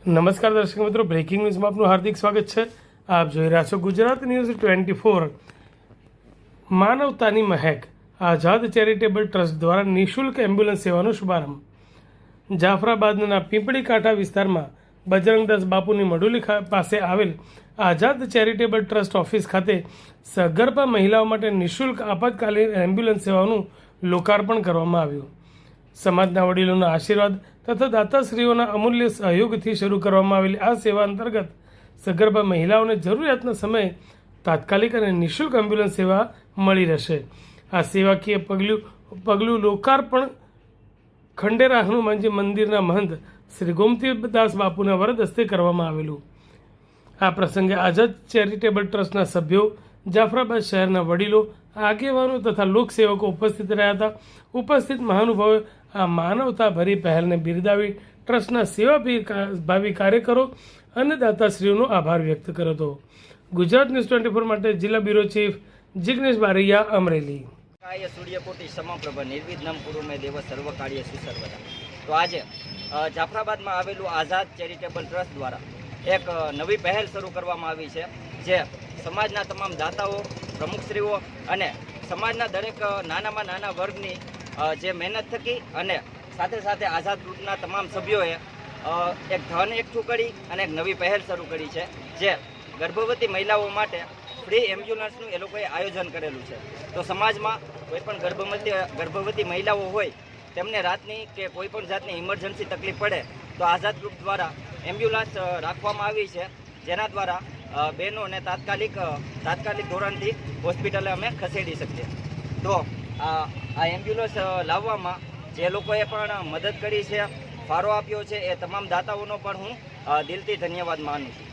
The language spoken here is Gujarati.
નમસ્કાર દર્શક મિત્રો, બ્રેકિંગ ન્યૂઝમાં આપનું હાર્દિક સ્વાગત છે। આપ જોઈ રહ્યા છો ગુજરાત ન્યૂઝ 24। માનવતાની મહેક આઝાદ ચેરિટેબલ ટ્રસ્ટ દ્વારા નિઃશુલ્ક એમ્બ્યુલન્સ સેવાનો શુભારંભ। જાફરાબાદના પીપળી કાંઠા વિસ્તારમાં બજરંગદાસ બાપુની મડુલી પાસે આવેલ આઝાદ ચેરિટેબલ ટ્રસ્ટ ઓફિસ ખાતે સગર્ભા મહિલાઓ માટે નિઃશુલ્ક આપાતકાલીન એમ્બ્યુલન્સ સેવાનું લોકાર્પણ કરવામાં આવ્યું। સમાજના વડીલોના આશીર્વાદ તથા દાતાશ્રીઓના અમૂલ્ય સહયોગથી શરૂ કરવામાં આવેલી આ સેવા અંતર્ગત સગર્ભા મહિલાઓને જરૂરિયાતના સમયે તાત્કાલિક અને નિઃશુલ્ક એમ્બ્યુલન્સ સેવા મળી રહેશે। આ સેવાકીય પગલું લોકાર્પણ ખંડેરા હનુમાનજી મંદિરના મહંત શ્રી ગોમતીદાસ બાપુના વરદ હસ્તે કરવામાં આવેલું। આ પ્રસંગે આઝાદ ચેરિટેબલ ટ્રસ્ટના સભ્યો, જાફરાબાદ શહેરના વડીલો, આગેવાનો તથા લોકસેવકો ઉપસ્થિત રહ્યા હતા। ઉપસ્થિત મહાનુભાવોએ આ માનવતાભરી પહેલને બિરદાવી ટ્રસ્ટના સેવાભાવી કાર્યકરો અને દાતાશ્રીઓનો આભાર વ્યક્ત કર્યો હતો। ગુજરાત ન્યૂઝ 24 માટે જિલ્લા બ્યુરો ચીફ જિગ્નેશ બારૈયા, અમરેલી। સૂર્યકોટી સમપ્રભ નિર્વિઘ્નમ કુરુ મે દેવ સર્વ કાર્ય સુસર્વદા। તો આજે જાફરાબાદમાં આવેલું આઝાદ ચેરિટેબલ ટ્રસ્ટ દ્વારા એક નવી પહેલ શરૂ કરવામાં આવી છે, જે સમાજના તમામ દાતાઓ, પ્રમુખશ્રીઓ અને સમાજના દરેક નાનામાં નાના વર્ગની જે મહેનત થકી અને સાથે સાથે આઝાદ ગ્રુપના તમામ સભ્યોએ એક ધન એકઠું કરી અને એક નવી પહેલ શરૂ કરી છે, જે ગર્ભવતી મહિલાઓ માટે ફ્રી એમ્બ્યુલન્સનું એ લોકોએ આયોજન કરેલું છે। તો સમાજમાં કોઈ પણ ગર્ભવતી મહિલાઓ હોય તેમને રાતની કે કોઈ પણ જાતની ઇમરજન્સી તકલીફ પડે તો આઝાદ ગ્રુપ દ્વારા એમ્બ્યુલન્સ રાખવામાં આવી છે, જેના દ્વારા બહેનોને તાત્કાલિક ધોરણથી હોસ્પિટલે અમે ખસેડી શકીએ। તો આ એમ્બ્યુલન્સ લાવવામાં જે લોકોએ પણ મદદ કરી છે, ફાળો આપ્યો છે, એ તમામ દાતાઓનો પણ હું દિલથી ધન્યવાદ માનું છું।